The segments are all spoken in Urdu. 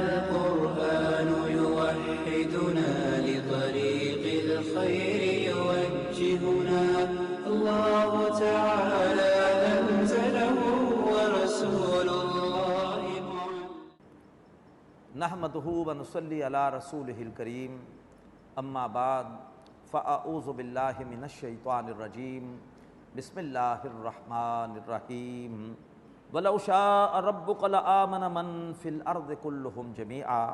القرآن يوحدنا لطريق الخير يوجهنا الله تعالى أنزله ورسول الله نحمدہ و نصلی علی رسولہ الکریم، اما بعد فاعوذ باللہ من الشیطان الرجیم، بسم اللہ الرحمن الرحیم۔ وَلَوْ شَاءَ رَبُّكَ لَآمَنَ مَنْ فِي الْأَرْضِ كُلُّهُمْ جَمِيعًا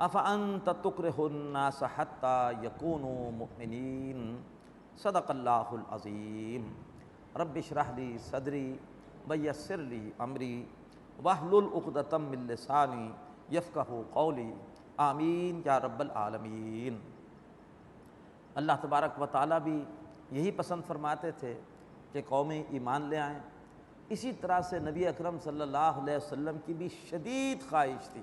أَفَأَنْتَ تُكْرِهُ النَّاسَ حَتَّى يَكُونُوا مُؤْمِنِينَ صدق اللہ العظیم۔ رب اشرح لی صدری ویسر لی امری واحلل عقدۃ من لسانی یفقہوا قولی، آمین یا رب العالمین۔ اللہ تبارک و تعالیٰ بھی یہی پسند فرماتے تھے کہ قومیں ایمان لے آئیں۔ اسی طرح سے نبی اکرم صلی اللہ علیہ وسلم کی بھی شدید خواہش تھی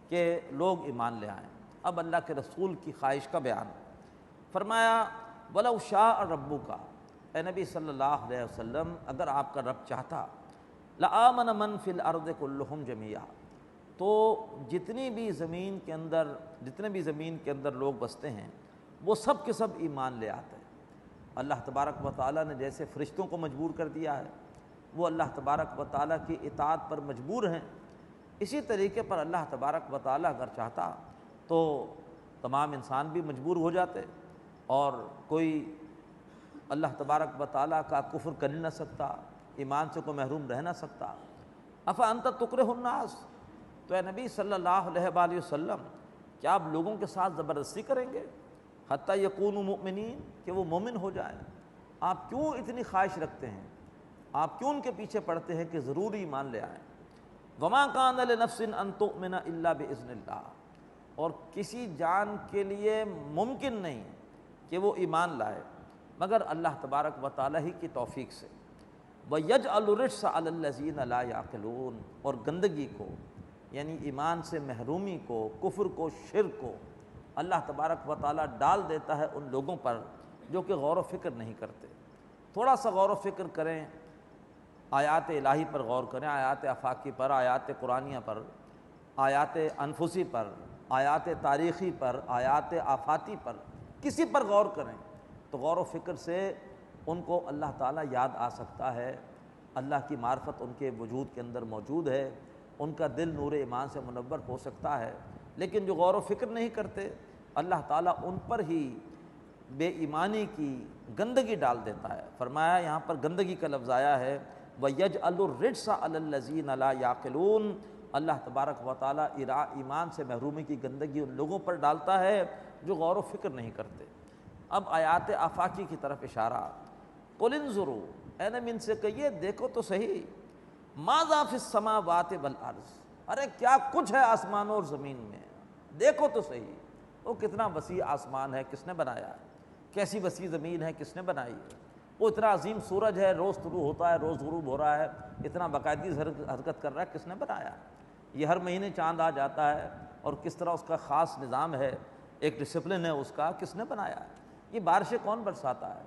کہ لوگ ایمان لے آئیں۔ اب اللہ کے رسول کی خواہش کا بیان فرمایا، وَلَوْ شَاءَ رَبُّكَ، اے نبی صلی اللہ علیہ وسلم اگر آپ کا رب چاہتا، لَآمَنَ مَنْ فِي الْأَرْضِ كُلُّهُمْ جَمِيعًا، تو جتنے بھی زمین کے اندر لوگ بستے ہیں وہ سب کے سب ایمان لے آتے ہیں۔ اللہ تبارک و تعالیٰ نے جیسے فرشتوں کو مجبور کر دیا ہے، وہ اللہ تبارک و تعالیٰ کی اطاعت پر مجبور ہیں، اسی طریقے پر اللہ تبارک و تعالیٰ اگر چاہتا تو تمام انسان بھی مجبور ہو جاتے اور کوئی اللہ تبارک و تعالیٰ کا کفر کر نہ سکتا، ایمان سے کوئی محروم رہ نہ سکتا۔ افانت تکرہ الناس، تو اے نبی صلی اللہ علیہ وآلہ وسلم کیا آپ لوگوں کے ساتھ زبردستی کریں گے حتیٰ یکونوا مؤمنین، کہ وہ مومن ہو جائیں؟ آپ کیوں اتنی خواہش رکھتے ہیں؟ آپ کیوں ان کے پیچھے پڑتے ہیں کہ ضروری ایمان لے آئیں؟ وما کان لنفس ان تؤمن الا باذن اللہ، اور کسی جان کے لیے ممکن نہیں کہ وہ ایمان لائے مگر اللہ تبارک و تعالیٰ ہی کی توفیق سے۔ وَيَجْعَلُ الرِّجْسَ عَلَى الَّذِينَ لَا يَعْقِلُونَ، اور گندگی کو یعنی ایمان سے محرومی کو، کفر کو، شرک کو اللہ تبارک و تعالیٰ ڈال دیتا ہے ان لوگوں پر جو کہ غور و فکر نہیں کرتے۔ تھوڑا سا غور و فکر کریں، آیات الہی پر غور کریں، آیات آفاقی پر، آیات قرآنیہ پر، آیات انفسی پر، آیات تاریخی پر، آیات آفاتی پر، کسی پر غور کریں تو غور و فکر سے ان کو اللہ تعالیٰ یاد آ سکتا ہے، اللہ کی معرفت ان کے وجود کے اندر موجود ہے، ان کا دل نور ایمان سے منور ہو سکتا ہے۔ لیکن جو غور و فکر نہیں کرتے، اللہ تعالیٰ ان پر ہی بے ایمانی کی گندگی ڈال دیتا ہے۔ فرمایا یہاں پر گندگی کا لفظ آیا ہے، وَيَجْعَلُ الرِّجْسَ عَلَى الَّذِينَ لَا يَعْقِلُونَ، اللہ تبارک و تعالیٰ ایمان سے محرومی کی گندگی ان لوگوں پر ڈالتا ہے جو غور و فکر نہیں کرتے۔ اب آیات آفاقی کی طرف اشارہ، قُلِ انظُرُوا، اے نبی ان سے کہیے دیکھو تو صحیح، ماذا فی السماوات والارض، ارے کیا کچھ ہے آسمانوں اور زمین میں، دیکھو تو صحیح، وہ کتنا وسیع آسمان ہے، کس نے بنایا ہے؟ کیسی وسیع زمین ہے، کس نے بنائی ہے؟ وہ اتنا عظیم سورج ہے، روز طلوع ہوتا ہے، روز غروب ہو رہا ہے، اتنا باقاعدگی سے حرکت کر رہا ہے، کس نے بنایا؟ یہ ہر مہینے چاند آ جاتا ہے اور کس طرح اس کا خاص نظام ہے، ایک ڈسپلن ہے اس کا، کس نے بنایا ہے؟ یہ بارشیں کون برساتا ہے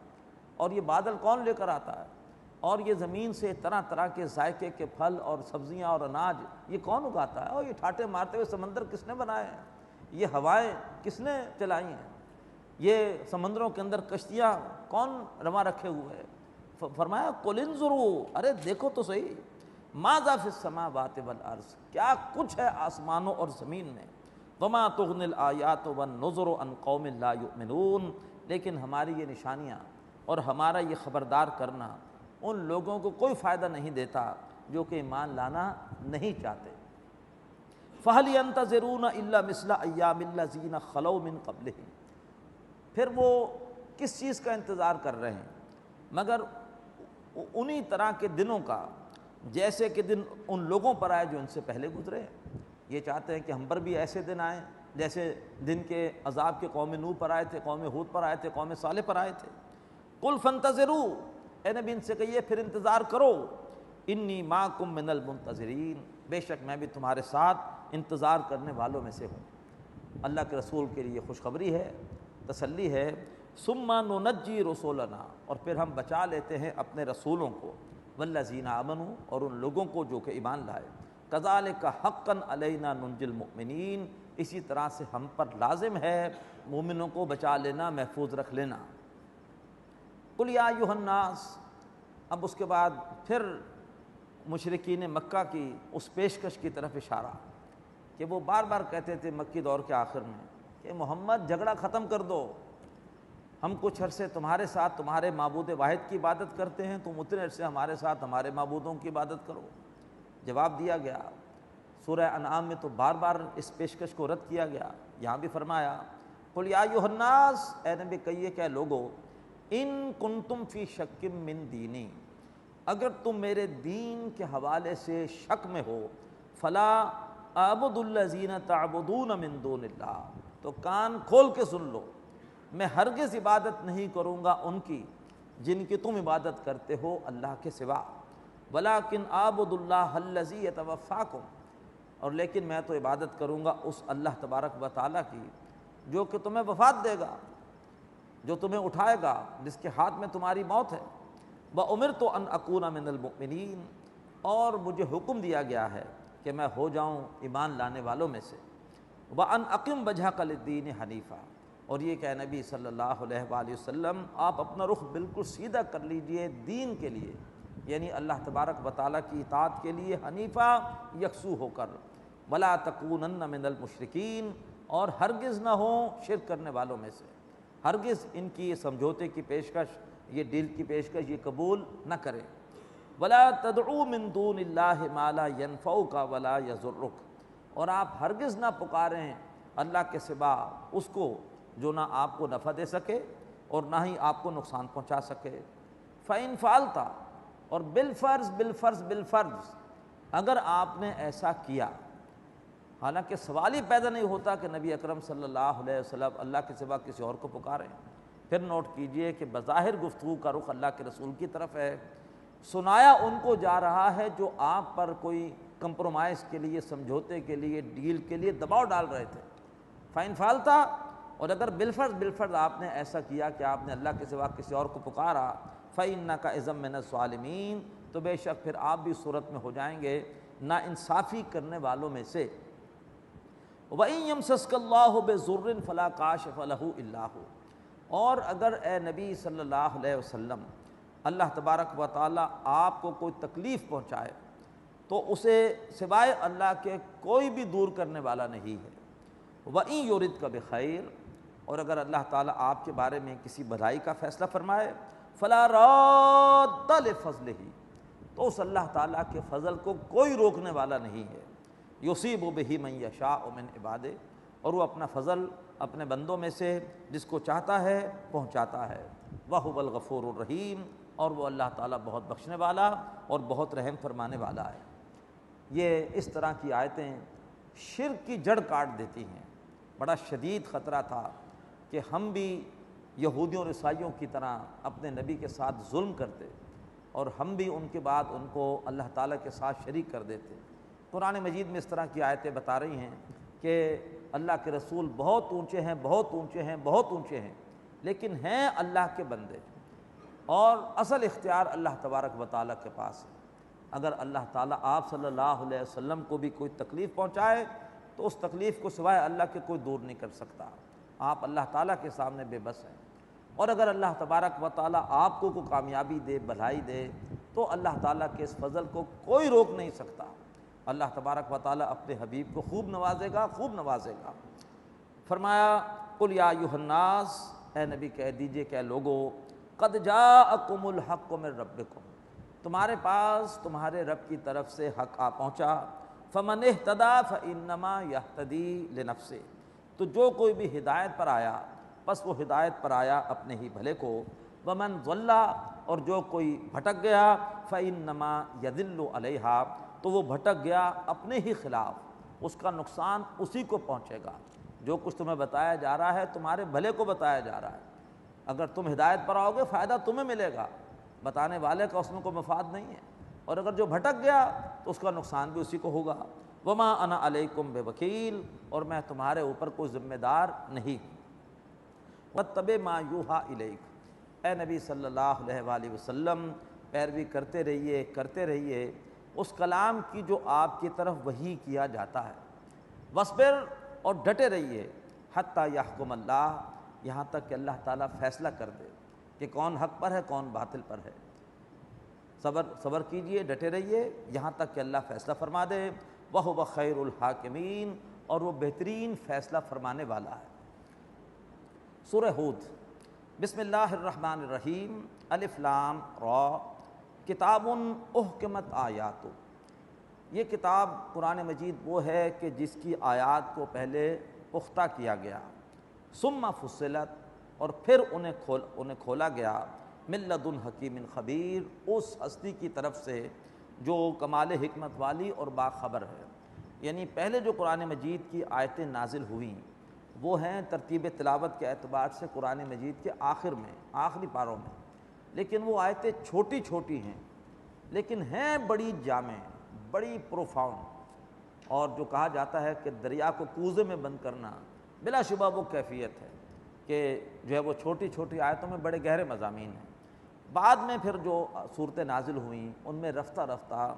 اور یہ بادل کون لے کر آتا ہے؟ اور یہ زمین سے طرح طرح کے ذائقے کے پھل اور سبزیاں اور اناج یہ کون اگاتا ہے؟ اور یہ ٹھاٹے مارتے ہوئے سمندر کس نے بنائے ہیں؟ یہ ہوائیں کس نے چلائی ہیں؟ یہ سمندروں کے اندر کشتیاں کون رواں رکھے ہوئے ہیں؟ فرمایا قُلِ انظُرُوا، ارے دیکھو تو صحیح، ماذا فی السماوات والارض، کیا کچھ ہے آسمانوں اور زمین میں۔ وما تغنی الآیات والنذر عن قوم لا یؤمنون، لیکن ہماری یہ نشانیاں اور ہمارا یہ خبردار کرنا ان لوگوں کو کوئی فائدہ نہیں دیتا جو کہ ایمان لانا نہیں چاہتے۔ فَهَلْ يَنْتَظِرُونَ إِلَّا مِثْلَ أَيَّامِ الَّذِينَ خَلَوْا مِنْ قَبْلِهِمْ، پھر وہ کس چیز کا انتظار کر رہے ہیں مگر انہی طرح کے دنوں کا جیسے کہ دن ان لوگوں پر آئے جو ان سے پہلے گزرے ہیں۔ یہ چاہتے ہیں کہ ہم پر بھی ایسے دن آئیں جیسے دن کے عذاب کے قوم نوح پر آئے تھے، قوم ہود پر آئے تھے، قوم صالح پر آئے تھے۔ قُلْ فَانْتَظِرُوا، اے نبی ان سے کہیے پھر انتظار کرو، انی معکم من المنتظرین، بے شک میں بھی تمہارے ساتھ انتظار کرنے والوں میں سے ہوں۔ اللہ کے رسول کے لیے خوشخبری ہے، تسلی ہے۔ ثم ننجی رسولنا، اور پھر ہم بچا لیتے ہیں اپنے رسولوں کو، والذین آمنوا، اور ان لوگوں کو جو کہ ایمان لائے، کذالک حقا علینا ننجی المؤمنین، اسی طرح سے ہم پر لازم ہے مومنوں کو بچا لینا، محفوظ رکھ لینا۔ قل یا ایھا الناس، اب اس کے بعد پھر مشرکین مکہ کی اس پیشکش کی طرف اشارہ کہ وہ بار بار کہتے تھے مکی دور کے آخر میں کہ محمد جھگڑا ختم کر دو، ہم کچھ عرصے تمہارے ساتھ تمہارے معبود واحد کی عبادت کرتے ہیں، تم اتنے عرصے ہمارے ساتھ ہمارے معبودوں کی عبادت کرو۔ جواب دیا گیا، سورہ انعام میں تو بار بار اس پیشکش کو رد کیا گیا، یہاں بھی فرمایا قل یا ایھا الناس، اے نبی کہیے کہ لوگو، ان کنتم فی شک من دینی، اگر تم میرے دین کے حوالے سے شک میں ہو، فلا اعبد الذین تعبدون من دون اللہ، تو کان کھول کے سن لو، میں ہرگز عبادت نہیں کروں گا ان کی جن کی تم عبادت کرتے ہو اللہ کے سوا، ولکن اعبد اللہ الذی یتوفاکم، اور لیکن میں تو عبادت کروں گا اس اللہ تبارک و تعالیٰ کی جو کہ تمہیں وفات دے گا، جو تمہیں اٹھائے گا، جس کے ہاتھ میں تمہاری موت ہے۔ وَأُمِرْتُ أَنْ أَكُونَ مِنَ الْمُؤْمِنِينَ، اور مجھے حکم دیا گیا ہے کہ میں ہو جاؤں ایمان لانے والوں میں سے۔ وَأَنْ أَقِمْ وَجْهَكَ لِلدِّينِ حَنِيفًا، اور یہ کہ نبی صلی اللہ علیہ وآلہ وسلم آپ اپنا رخ بالکل سیدھا کر لیجئے دین کے لیے، یعنی اللہ تبارک و تعالیٰ کی اطاعت کے لیے، حنیفہ یکسو ہو کر، وَلَا تَكُونَنَّ مِنَ الْمُشْرِكِينَ، اور ہرگز نہ ہوں شرک کرنے والوں میں سے، ہرگز ان کی یہ سمجھوتے کی پیشکش، یہ ڈیل کی پیشکش یہ قبول نہ کرے۔ وَلَا تَدْعُوا مِن دُونِ اللَّهِ مَا لَا يَنفَعُكَ وَلَا يَضُرُّكَ، اور آپ ہرگز نہ پکاریں اللہ کے سوا اس کو جو نہ آپ کو نفع دے سکے اور نہ ہی آپ کو نقصان پہنچا سکے۔ فَإِن فَعَلْتَ، اور بالفرض اگر آپ نے ایسا کیا، حالانکہ سوال ہی پیدا نہیں ہوتا کہ نبی اکرم صلی اللہ علیہ وسلم اللہ کے سوا کسی اور کو پکاریں۔ پھر نوٹ کیجئے کہ بظاہر گفتگو کا رخ اللہ کے رسول کی طرف ہے، سنایا ان کو جا رہا ہے جو آپ پر کوئی کمپرومائز کے لیے، سمجھوتے کے لیے، ڈیل کے لیے دباؤ ڈال رہے تھے۔ فَإِن فَعَلْتَ، اور اگر بالفرض آپ نے ایسا کیا کہ آپ نے اللہ کے سوا کسی اور کو پکارا، فَإِنَّكَ إِذًا مِّنَ الظَّالِمِينَ، تو بے شک پھر آپ بھی صورت میں ہو جائیں گے نا انصافی کرنے والوں میں سے۔ وَإِن يَمْسَسْكَ اللَّهُ بِضُرٍّ فَلَا كَاشِفَ لَهُ إِلَّا هُوَ، اور اگر اے نبی صلی اللہ علیہ وسلم اللہ تبارک و تعالیٰ آپ کو کوئی تکلیف پہنچائے تو اسے سوائے اللہ کے کوئی بھی دور کرنے والا نہیں ہے۔ وَإِن يُرِدْكَ بِخَيْرٍ، اور اگر اللہ تعالیٰ آپ کے بارے میں کسی بھلائی کا فیصلہ فرمائے، فَلَا رَادَّ لِفَضْلِهِ، تو اس اللہ تعالیٰ کے فضل کو کوئی روکنے والا نہیں ہے۔ یصیب بہ من یشاء من عبادہ، اور وہ اپنا فضل اپنے بندوں میں سے جس کو چاہتا ہے پہنچاتا ہے۔ وَهُوَ الْغَفُورُ الرَّحِيمُ، اور وہ اللہ تعالیٰ بہت بخشنے والا اور بہت رحم فرمانے والا ہے۔ یہ اس طرح کی آیتیں شرک کی جڑ کاٹ دیتی ہیں۔ بڑا شدید خطرہ تھا کہ ہم بھی یہودیوں اور عیسائیوں کی طرح اپنے نبی کے ساتھ ظلم کرتے اور ہم بھی ان کے بعد ان کو اللہ تعالیٰ کے ساتھ شریک کر دیتے۔ قرآن مجید میں اس طرح کی آیتیں بتا رہی ہیں کہ اللہ کے رسول بہت اونچے ہیں، بہت اونچے ہیں، بہت اونچے ہیں، لیکن ہیں اللہ کے بندے، اور اصل اختیار اللہ تبارک و تعالیٰ کے پاس ہے۔ اگر اللہ تعالیٰ آپ صلی اللہ علیہ وسلم کو بھی کوئی تکلیف پہنچائے تو اس تکلیف کو سوائے اللہ کے کوئی دور نہیں کر سکتا، آپ اللہ تعالیٰ کے سامنے بے بس ہیں۔ اور اگر اللہ تبارک و تعالیٰ آپ کو کوئی کامیابی دے، بھلائی دے، تو اللہ تعالیٰ کے اس فضل کو کوئی روک نہیں سکتا۔ اللہ تبارک و تعالیٰ اپنے حبیب کو خوب نوازے گا، خوب نوازے گا۔ فرمایا قل یا ایھا الناس، اے نبی کہہ دیجئے کہ لوگو، قد جاءکم الحق من ربکم، تمہارے پاس تمہارے رب کی طرف سے حق آ پہنچا۔ فمن اہتدی فانما یہتدی لنفسہ، تو جو کوئی بھی ہدایت پر آیا بس وہ ہدایت پر آیا اپنے ہی بھلے کو۔ ومن ضل، اور جو کوئی بھٹک گیا، فانما یضل علیہا، تو وہ بھٹک گیا اپنے ہی خلاف، اس کا نقصان اسی کو پہنچے گا۔ جو کچھ تمہیں بتایا جا رہا ہے تمہارے بھلے کو بتایا جا رہا ہے، اگر تم ہدایت پر آؤ گے فائدہ تمہیں ملے گا، بتانے والے کا اس میں کوئی مفاد نہیں ہے، اور اگر جو بھٹک گیا تو اس کا نقصان بھی اسی کو ہوگا۔ وما انا علیکم بوکیل، اور میں تمہارے اوپر کوئی ذمہ دار نہیں۔ واتبع ما یوحی الیک، اے نبی صلی اللہ علیہ وآلہ وسلم پیروی کرتے رہیے اس کلام کی جو آپ کی طرف وحی کیا جاتا ہے۔ وصبر، اور ڈٹے رہیے، حتیٰ یحکم اللہ، یہاں تک کہ اللہ تعالیٰ فیصلہ کر دے کہ کون حق پر ہے کون باطل پر ہے۔ صبر کیجئے، ڈٹے رہیے یہاں تک کہ اللہ فیصلہ فرما دے۔ وَهُوَ خَيْرُ الْحَاكِمِينَ، اور وہ بہترین فیصلہ فرمانے والا ہے۔ سورہ ہود، بسم اللہ الرحمن الرحیم، الف لام را، کتاب احکمت آیات۔ یہ کتاب قرآن مجید وہ ہے کہ جس کی آیات کو پہلے پختہ کیا گیا، ثم فصلت، اور پھر انہیں کھولا گیا، من لدن حکیم خبیر، اس ہستی کی طرف سے جو کمال حکمت والی اور باخبر ہے۔ یعنی پہلے جو قرآن مجید کی آیتیں نازل ہوئیں وہ ہیں ترتیب تلاوت کے اعتبار سے قرآن مجید کے آخر میں، آخری پاروں میں، لیکن وہ آیتیں چھوٹی چھوٹی ہیں لیکن ہیں بڑی جامع، بڑی پروفاؤنڈ، اور جو کہا جاتا ہے کہ دریا کو کوزے میں بند کرنا، بلا شبہ وہ کیفیت ہے کہ جو ہے وہ چھوٹی چھوٹی آیتوں میں بڑے گہرے مضامین ہیں۔ بعد میں پھر جو صورتیں نازل ہوئیں ان میں رفتہ رفتہ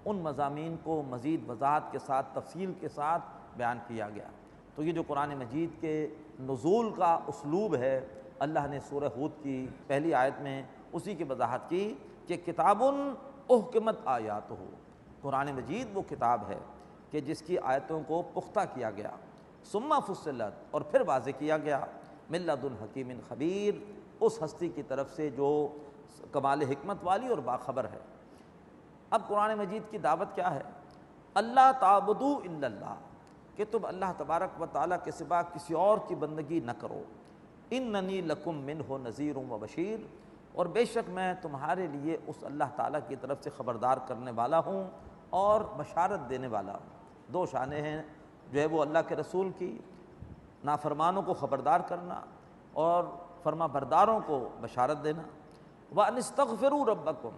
ان مضامین کو مزید وضاحت کے ساتھ، تفصیل کے ساتھ بیان کیا گیا۔ تو یہ جو قرآن مجید کے نزول کا اسلوب ہے، اللہ نے سورہ ہود کی پہلی آیت میں اسی کی وضاحت کی کہ کتاب احکمت آیاتہ، قرآن مجید وہ کتاب ہے کہ جس کی آیتوں کو پختہ کیا گیا، ثم فصلت، اور پھر واضح کیا گیا، من لدن حکیم خبیر، اس ہستی کی طرف سے جو کمال حکمت والی اور باخبر ہے۔ اب قرآن مجید کی دعوت کیا ہے؟ اللہ تعبدوا الا اللہ، کہ تم اللہ تبارک و تعالیٰ کے سوا کسی اور کی بندگی نہ کرو، اننی لکم منہ نذیر و بشیر، اور بے شک میں تمہارے لیے اس اللہ تعالیٰ کی طرف سے خبردار کرنے والا ہوں اور بشارت دینے والا ہوں۔ دو شانیں ہیں جو ہے وہ اللہ کے رسول کی، نافرمانوں کو خبردار کرنا اور فرما برداروں کو بشارت دینا۔ وَأَنِ اسْتَغْفِرُوا رَبَّكُمْ،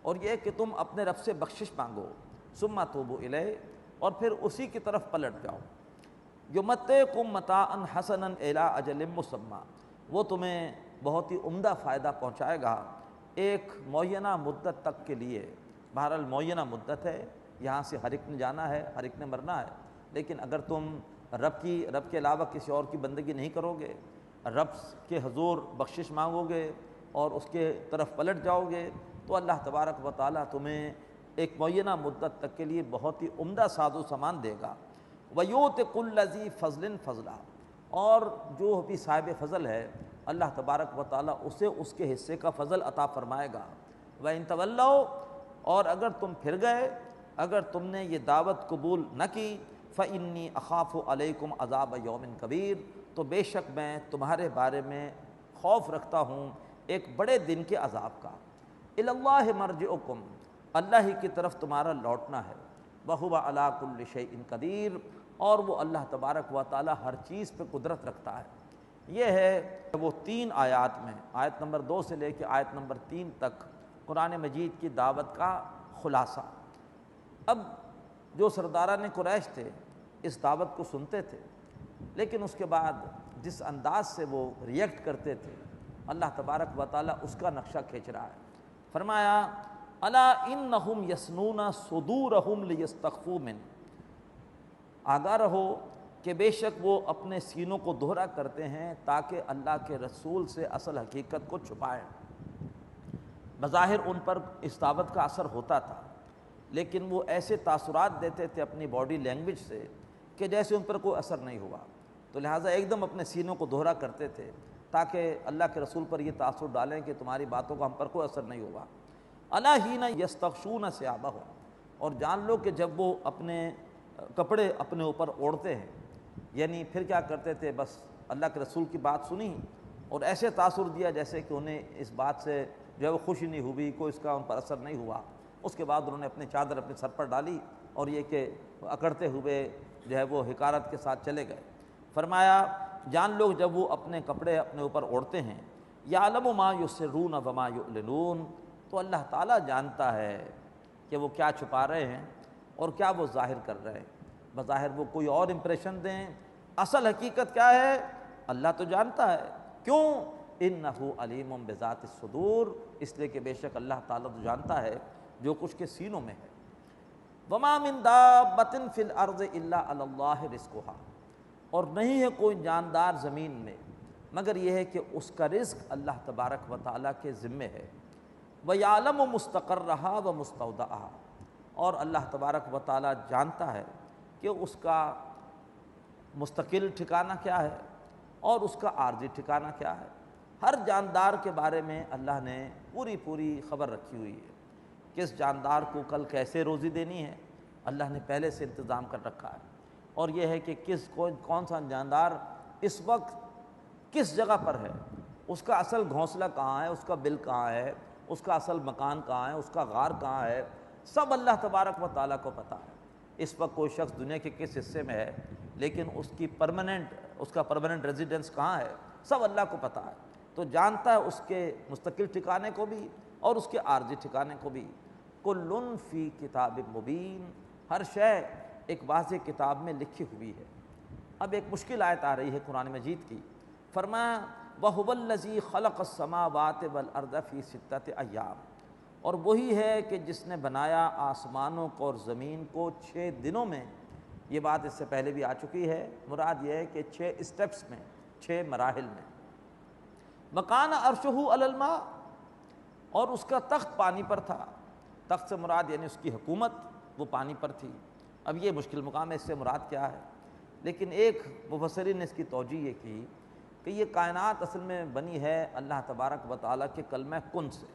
اور یہ کہ تم اپنے رب سے بخشش مانگو، ثُمَّ تُوبُوا إِلَيْهِ، اور پھر اسی کی طرف پلٹ جاؤ۔ يُمَتِّعْكُمْ مَتَاعًا حَسَنًا إِلَىٰ أَجَلٍ مُّسَمًّى، وہ تمہیں بہت ہی عمدہ فائدہ پہنچائے گا ایک معینہ مدت تک کے لیے۔ بہرحال معینہ مدت ہے، یہاں سے ہر ایک نے جانا ہے، ہر ایک نے مرنا ہے، لیکن اگر تم رب کے علاوہ کسی اور کی بندگی نہیں کرو گے، رب کے حضور بخشش مانگو گے اور اس کے طرف پلٹ جاؤ گے، تو اللہ تبارک و تعالیٰ تمہیں ایک معینہ مدت تک کے لیے بہت ہی عمدہ ساز و سامان دے گا۔ وَيُؤْتِ كُلَّ ذِي فَضْلٍ فَضْلًا، اور جو بھی صاحب فضل ہے اللہ تبارک و تعالیٰ اسے اس کے حصے کا فضل عطا فرمائے گا۔ وَإِن تَوَلَّوْا، اور اگر تم پھر گئے، اگر تم نے یہ دعوت قبول نہ کی، فَإِنِّي أَخَافُ عَلَيْكُمْ عَذَابَ يَوْمٍ كَبِيرٍ، تو بے شک میں تمہارے بارے میں خوف رکھتا ہوں ایک بڑے دن کے عذاب کا۔ إِلَى اللَّهِ مَرْجِعُكُمْ، اللہ ہی کی طرف تمہارا لوٹنا ہے۔ وَهُوَ عَلَىٰ كُلِّ شَيْءٍ قَدِيرٌ، اور وہ اللہ تبارک و تعالیٰ ہر چیز پہ قدرت رکھتا ہے۔ یہ ہے وہ 3 آیات میں، آیت نمبر 2 سے لے کے آیت نمبر 3 تک قرآن مجید کی دعوت کا خلاصہ۔ اب جو سرداران قریش تھے اس دعوت کو سنتے تھے، لیکن اس کے بعد جس انداز سے وہ ریئیکٹ کرتے تھے اللہ تبارک و تعالیٰ اس کا نقشہ کھینچ رہا ہے۔ فرمایا الا انہم یسنون صدورہم لیستخفوا من، آگاہ رہو کہ بے شک وہ اپنے سینوں کو دہرا کرتے ہیں تاکہ اللہ کے رسول سے اصل حقیقت کو چھپائیں۔ بظاہر ان پر اس دعوت کا اثر ہوتا تھا، لیکن وہ ایسے تاثرات دیتے تھے اپنی باڈی لینگویج سے کہ جیسے ان پر کوئی اثر نہیں ہوا، تو لہٰذا ایک دم اپنے سینوں کو دہرا کرتے تھے تاکہ اللہ کے رسول پر یہ تاثر ڈالیں کہ تمہاری باتوں کا ہم پر کوئی اثر نہیں ہوگا۔ الا حین یستغشون ثیابہم، اور جان لو کہ جب وہ اپنے کپڑے اپنے اوپر اوڑھتے ہیں، یعنی پھر کیا کرتے تھے، بس اللہ کے رسول کی بات سنی اور ایسے تاثر دیا جیسے کہ انہیں اس بات سے جو ہے وہ خوشی نہیں ہوئی، کوئی اس کا ان پر اثر نہیں ہوا۔ اس کے بعد انہوں نے اپنی چادر اپنے سر پر ڈالی اور یہ کہ اکڑتے ہوئے جو ہے وہ حقارت کے ساتھ چلے گئے۔ فرمایا جان لوگ جب وہ اپنے کپڑے اپنے اوپر اوڑھتے ہیں، یعلم ما یسرون وما یعلنون، تو اللہ تعالیٰ جانتا ہے کہ وہ کیا چھپا رہے ہیں اور کیا وہ ظاہر کر رہے ہیں۔ بظاہر وہ کوئی اور امپریشن دیں، اصل حقیقت کیا ہے اللہ تو جانتا ہے۔ کیوں؟ انہ علیم بذات الصدور، اس لیے کہ بے شک اللہ تعالیٰ تو جانتا ہے جو کچھ کے سینوں میں ہے۔ وما من دابۃ فی الارض الا علی اللہ رزقھا، اور نہیں ہے کوئی جاندار زمین میں مگر یہ ہے کہ اس کا رزق اللہ تبارک و تعالیٰ کے ذمے ہے۔ وَيَعْلَمُ مُسْتَقَرَّهَا وَمُسْتَوْدَعَهَا، اور اللہ تبارک و تعالیٰ جانتا ہے کہ اس کا مستقل ٹھکانہ کیا ہے اور اس کا عارضی ٹھکانہ کیا ہے۔ ہر جاندار کے بارے میں اللہ نے پوری خبر رکھی ہوئی ہے۔ کس جاندار کو کل کیسے روزی دینی ہے اللہ نے پہلے سے انتظام کر رکھا ہے، اور یہ ہے کہ کون سا جاندار اس وقت کس جگہ پر ہے، اس کا اصل گھونسلہ کہاں ہے، اس کا بل کہاں ہے، اس کا اصل مکان کہاں ہے، اس کا غار کہاں ہے، سب اللہ تبارک و تعالیٰ کو پتہ ہے۔ اس وقت کوئی شخص دنیا کے کس حصے میں ہے لیکن اس کا پرماننٹ ریزیڈنس کہاں ہے سب اللہ کو پتہ ہے، تو جانتا ہے اس کے مستقل ٹھکانے کو بھی اور اس کے عارضی ٹھکانے کو بھی۔ کل فی کتاب مبین، ہر شے ایک واضح کتاب میں لکھی ہوئی ہے۔ اب ایک مشکل آیت آ رہی ہے قرآن مجید کی، فرمایا وَهُوَ الَّذِي خَلَقَ السَّمَاوَاتِ وَالْأَرْضَ فِي سِتَّةِ أَيَّامٍ، اور وہی ہے کہ جس نے بنایا آسمانوں کو اور زمین کو 6 دنوں میں۔ یہ بات اس سے پہلے بھی آ چکی ہے، مراد یہ ہے کہ 6 اسٹیپس میں، 6 مراحل میں۔ وَكَانَ عَرْشُهُ عَلَى الْمَاءِ، اور اس کا تخت پانی پر تھا۔ تخت سے مراد یعنی اس کی حکومت وہ پانی پر تھی۔ اب یہ مشکل مقام ہے، اس سے مراد کیا ہے، لیکن ایک مفسرین نے اس کی توجیہ یہ کی کہ یہ کائنات اصل میں بنی ہے اللہ تبارک و تعالیٰ کے کلمہ کن سے۔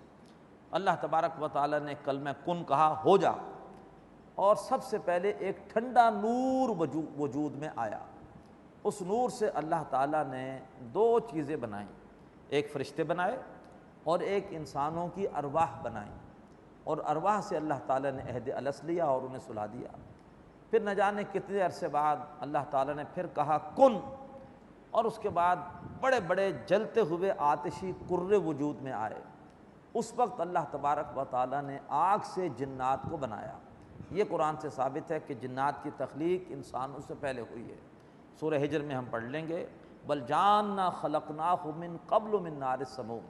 اللہ تبارک و تعالیٰ نے کلمہ کن کہا ہو جا، اور سب سے پہلے ایک ٹھنڈا نور وجود میں آیا۔ اس نور سے اللہ تعالیٰ نے 2 چیزیں بنائیں، ایک فرشتے بنائے اور ایک انسانوں کی ارواح بنائیں، اور ارواح سے اللہ تعالیٰ نے عہد الست لیا اور انہیں سلا دیا۔ پھر نہ جانے کتنے عرصے بعد اللہ تعالیٰ نے پھر کہا کن، اور اس کے بعد بڑے بڑے جلتے ہوئے آتشی کرے وجود میں آئے۔ اس وقت اللہ تبارک و تعالیٰ نے آگ سے جنات کو بنایا۔ یہ قرآن سے ثابت ہے کہ جنات کی تخلیق انسانوں سے پہلے ہوئی ہے۔ سورہ ہجر میں ہم پڑھ لیں گے بل جاننا خلقناہ من قبل من نار السموم،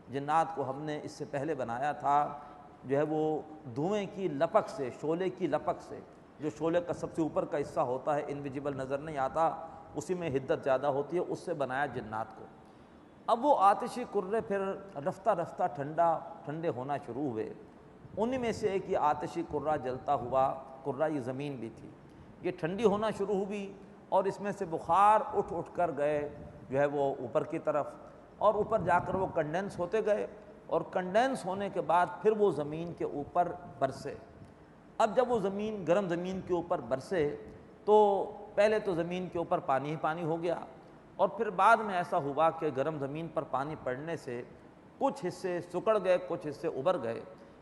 جنات کو ہم نے اس سے پہلے بنایا تھا جو ہے وہ دھوئیں کی لپک سے، شعلے کی لپک سے، جو شعلے کا سب سے اوپر کا حصہ ہوتا ہے انویزیبل نظر نہیں آتا، اسی میں حدت زیادہ ہوتی ہے، اس سے بنایا جنات کو۔ اب وہ آتشی کرے پھر رفتہ رفتہ ٹھنڈے ہونا شروع ہوئے۔ انہی میں سے ایک یہ آتشی کرہ جلتا ہوا کرہ یہ زمین بھی تھی، یہ ٹھنڈی ہونا شروع ہوئی اور اس میں سے بخار اٹھ کر گئے جو ہے وہ اوپر کی طرف، اور اوپر جا کر وہ کنڈینس ہوتے گئے، اور کنڈینس ہونے کے بعد پھر وہ زمین کے اوپر برسے۔ اب جب وہ گرم زمین کے اوپر برسے تو پہلے تو زمین کے اوپر پانی ہی پانی ہو گیا، اور پھر بعد میں ایسا ہوا کہ گرم زمین پر پانی پڑنے سے کچھ حصے سکڑ گئے، کچھ حصے ابھر گئے۔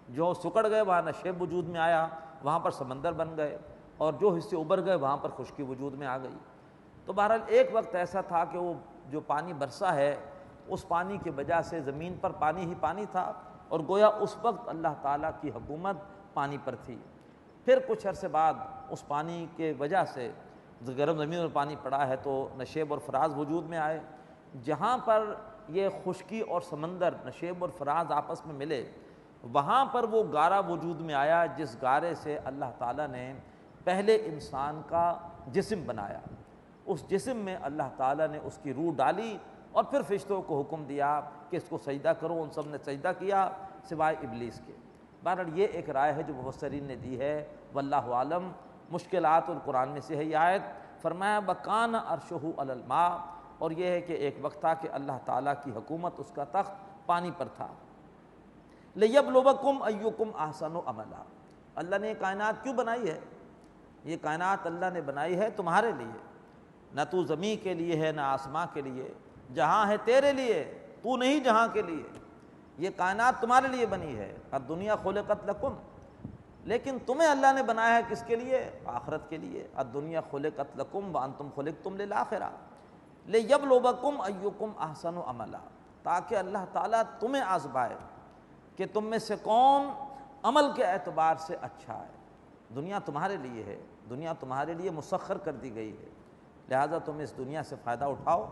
جو سکڑ گئے وہاں نشیب وجود میں آیا، وہاں پر سمندر بن گئے، اور جو حصے ابھر گئے وہاں پر خشکی وجود میں آ گئی۔ تو بہرحال ایک وقت ایسا تھا کہ وہ جو پانی برسا ہے اس پانی کی وجہ سے زمین پر پانی ہی پانی تھا، اور گویا اس وقت اللہ تعالیٰ کی حکومت پانی پر تھی۔ پھر کچھ عرصے بعد اس پانی کے وجہ سے گرم زمین میں پانی پڑا ہے تو نشیب اور فراز وجود میں آئے۔ جہاں پر یہ خشکی اور سمندر نشیب اور فراز آپس میں ملے وہاں پر وہ گارا وجود میں آیا، جس گارے سے اللہ تعالیٰ نے پہلے انسان کا جسم بنایا۔ اس جسم میں اللہ تعالیٰ نے اس کی روح ڈالی، اور پھر فرشتوں کو حکم دیا کہ اس کو سجدہ کرو، ان سب نے سجدہ کیا سوائے ابلیس کے۔ بہرحال یہ ایک رائے ہے جو مفسرین نے دی ہے، واللہ عالم۔ مشکلات القرآن میں سے ہے یہ آیت۔ فرمایا وَكَانَ عَرْشُهُ عَلَى الْمَاءِ، اور یہ ہے کہ ایک وقت تھا کہ اللہ تعالیٰ کی حکومت، اس کا تخت پانی پر تھا۔ لِيَبْلُوَكُمْ أَيُّكُمْ أَحْسَنُ عَمَلًا، اللہ نے یہ کائنات کیوں بنائی ہے؟ یہ کائنات اللہ نے بنائی ہے تمہارے لیے، نہ تو زمین کے لیے ہے نہ آسماں کے لیے، جہاں ہے تیرے لیے، تو نہیں جہاں کے لیے۔ یہ کائنات تمہارے لیے بنی ہے، الدنیا خلقت لکم، لیکن تمہیں اللہ نے بنایا ہے کس کے لیے؟ آخرت کے لیے۔ الدنیا خلقت لکم وانتم خلقتم للآخرہ لیبلوکم ایکم احسن عملا، تاکہ اللہ تعالیٰ تمہیں آزمائے کہ تم میں سے کون عمل کے اعتبار سے اچھا ہے۔ دنیا تمہارے لیے ہے، دنیا تمہارے لیے مسخر کر دی گئی ہے، لہٰذا تم اس دنیا سے فائدہ اٹھاؤ،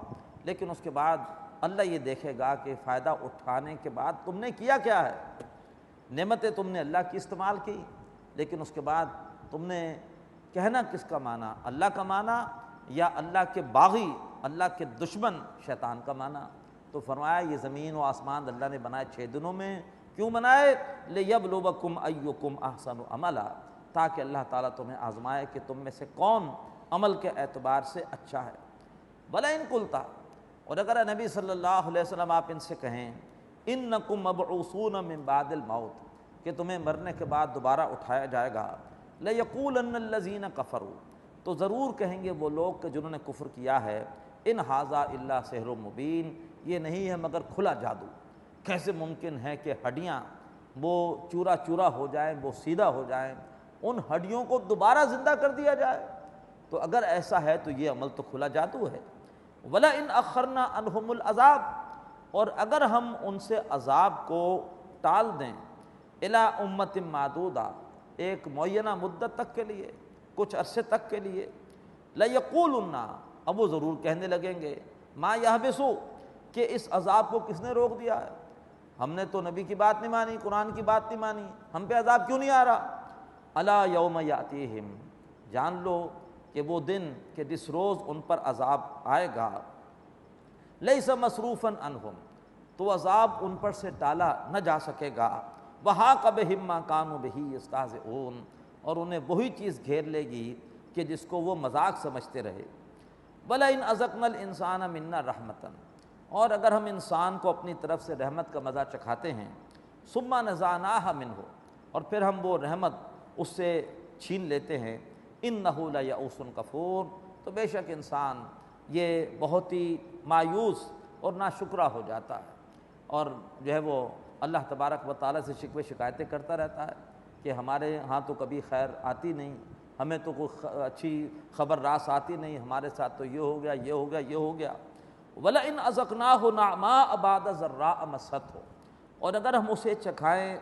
لیکن اس کے بعد اللہ یہ دیکھے گا کہ فائدہ اٹھانے کے بعد تم نے کیا کیا ہے۔ نعمتیں تم نے اللہ کی استعمال کی، لیکن اس کے بعد تم نے کہنا کس کا معنی، اللہ کا معنی یا اللہ کے باغی، اللہ کے دشمن شیطان کا معنی؟ تو فرمایا یہ زمین و آسمان اللہ نے بنائے 6 دنوں میں، کیوں بنائے؟ لِيَبْلُوَكُمْ أَيُّكُمْ أَحْسَنُ عَمَلًا، تاکہ اللہ تعالیٰ تمہیں آزمائے کہ تم میں سے کون عمل کے اعتبار سے اچھا ہے۔ وَلَئِن قُلْتَ، اور اگر نبی صلی اللہ علیہ وسلم آپ ان سے کہیں اِنَّكُمْ مَبْعُوثُونَ مِن بَعْدِ الْمَوْتِ، کہ تمہیں مرنے کے بعد دوبارہ اٹھایا جائے گا، لَيَقُولَنَّ الَّذِينَ كَفَرُوا، تو ضرور کہیں گے وہ لوگ کہ جنہوں نے کفر کیا ہے، اِنْ هَذَا إِلَّا سِحْرٌ مُبِينٌ، یہ نہیں ہے مگر کھلا جادو۔ کیسے ممکن ہے کہ ہڈیاں وہ چورا چورا ہو جائیں، وہ سیدھا ہو جائیں، ان ہڈیوں کو دوبارہ زندہ کر دیا جائے؟ تو اگر ایسا ہے تو یہ عمل تو کھلا جادو ہے۔ وَلَئِنْ أَخَّرْنَا عَنْهُمُ الْعَذَابَ، اور اگر ہم ان سے عذاب کو ٹال دیں، إِلَىٰ أُمَّةٍ مَعْدُودَةٍ، ایک معینہ مدت تک کے لیے، کچھ عرصے تک کے لیے، لَيَقُولُنَّ، اب وہ ضرور کہنے لگیں گے، مَا يَحْبِسُ، کہ اس عذاب کو کس نے روک دیا ہے؟ ہم نے تو نبی کی بات نہیں مانی، قرآن کی بات نہیں مانی، ہم پہ عذاب کیوں نہیں آ رہا؟ الا یوم یاتیہم، جان لو کہ وہ دن کہ جس روز ان پر عذاب آئے گا، لیس مصروفا عنہم، تو عذاب ان پر سے ٹالا نہ جا سکے گا، وحاق بہم ما کانوا بہ یستہزئون، اور انہیں وہی چیز گھیر لے گی کہ جس کو وہ مذاق سمجھتے رہے۔ وَلَئِنْ أَذَقْنَا الْإِنسَانَ مِنَّا رَحْمَةً، اور اگر ہم انسان کو اپنی طرف سے رحمت کا مزہ چکھاتے ہیں، ثُمَّ نَزَعْنَاهَا مِنْهُ، اور پھر ہم وہ رحمت اس سے چھین لیتے ہیں، إِنَّهُ لَيَئُوسٌ کفور، تو بے شک انسان یہ بہت ہی مایوس اور ناشکرا ہو جاتا ہے، اور جو ہے وہ اللہ تبارک و تعالیٰ سے شکوے شکایتیں کرتا رہتا ہے کہ ہمارے ہاں تو کبھی خیر آتی نہیں، ہمیں تو کوئی اچھی خبر راس آتی نہیں، ہمارے ساتھ تو یہ ہو گیا، یہ ہو گیا، یہ ہو گیا۔ وَلَئِنْ أَذَقْنَاهُ نَعْمَاءَ بَعْدَ ضَرَّاءَ مَسَّتْهُ، اور اگر ہم اسے چکھائیں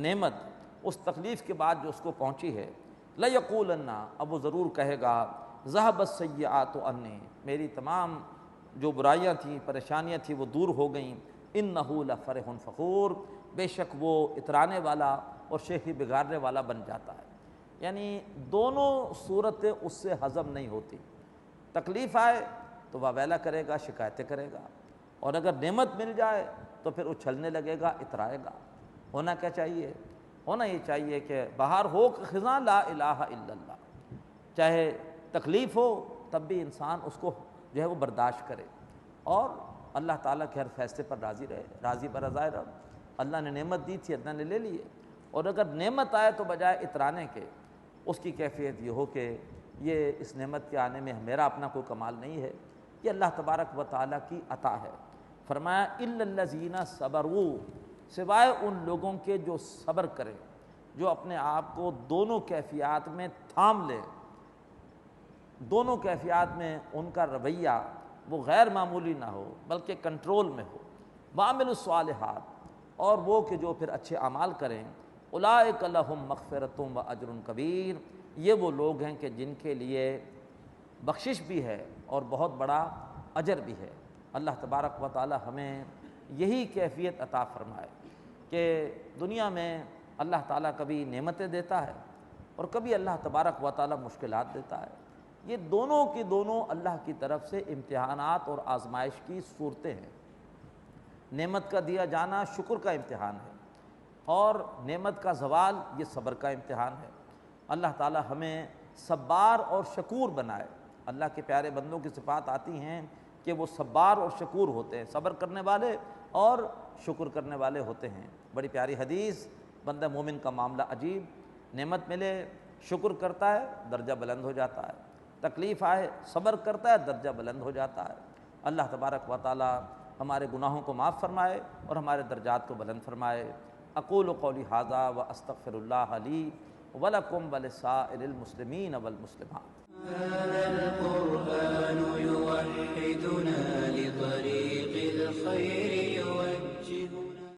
نعمت اس تکلیف کے بعد جو اس کو پہنچی ہے، لَيَقُولَنَّ، اب وہ ضرور کہے گا، ذَهَبَ السَّيِّئَاتُ عَنِّي، میری تمام جو برائیاں تھیں، پریشانیاں تھیں، وہ دور ہو گئیں، إِنَّهُ لَفَرِحٌ فَخُورٌ، بے شک وہ اترانے والا اور شیخی بگاڑنے والا بن جاتا ہے۔ یعنی دونوں صورتیں اس سے ہضم نہیں ہوتی، تکلیف آئے تو واویلا کرے گا، شکایتیں کرے گا، اور اگر نعمت مل جائے تو پھر اچھلنے لگے گا، اترائے گا۔ ہونا کیا چاہیے؟ ہونا یہ چاہیے کہ بہار ہو کہ خزاں لا الہ الا اللہ، چاہے تکلیف ہو تب بھی انسان اس کو جو ہے وہ برداشت کرے، اور اللہ تعالیٰ کے ہر فیصلے پر راضی رہے، راضی برضائے رب۔ اللہ نے نعمت دی تھی، اللہ نے لے لیے، اور اگر نعمت آئے تو بجائے اترانے کے اس کی کیفیت یہ ہو کہ یہ اس نعمت کے آنے میں میرا اپنا کوئی کمال نہیں ہے، یہ اللہ تبارک و تعالیٰ کی عطا ہے۔ فرمایا اِلَّا الَّذِينَ صَبَرُوا، سوائے ان لوگوں کے جو صبر کریں، جو اپنے آپ کو دونوں کیفیات میں تھام لیں، دونوں کیفیات میں ان کا رویہ وہ غیر معمولی نہ ہو بلکہ کنٹرول میں ہو، وَعَمِلُوا الصَّالِحَاتِ، اور وہ کہ جو پھر اچھے اعمال کریں، اولئک لہم مغفرۃ واجر کبیر، یہ وہ لوگ ہیں کہ جن کے لیے بخشش بھی ہے اور بہت بڑا اجر بھی ہے۔ اللہ تبارک و تعالی ہمیں یہی کیفیت عطا فرمائے کہ دنیا میں اللہ تعالیٰ کبھی نعمتیں دیتا ہے اور کبھی اللہ تبارک و تعالیٰ مشکلات دیتا ہے، یہ دونوں کی دونوں اللہ کی طرف سے امتحانات اور آزمائش کی صورتیں ہیں۔ نعمت کا دیا جانا شکر کا امتحان ہے، اور نعمت کا زوال یہ صبر کا امتحان ہے۔ اللہ تعالیٰ ہمیں صبار اور شکور بنائے۔ اللہ کے پیارے بندوں کی صفات آتی ہیں کہ وہ صبار اور شکور ہوتے ہیں، صبر کرنے والے اور شکر کرنے والے ہوتے ہیں۔ بڑی پیاری حدیث، بندہ مومن کا معاملہ عجیب، نعمت ملے شکر کرتا ہے درجہ بلند ہو جاتا ہے، تکلیف آئے صبر کرتا ہے درجہ بلند ہو جاتا ہے۔ اللہ تبارک و تعالی ہمارے گناہوں کو معاف فرمائے اور ہمارے درجات کو بلند فرمائے۔ اقول قولی ھذا واستغفر اللہ لی ولکم ولسائر المسلمین والمسلمات۔ هذا القرآن يوحدنا لطريق الخير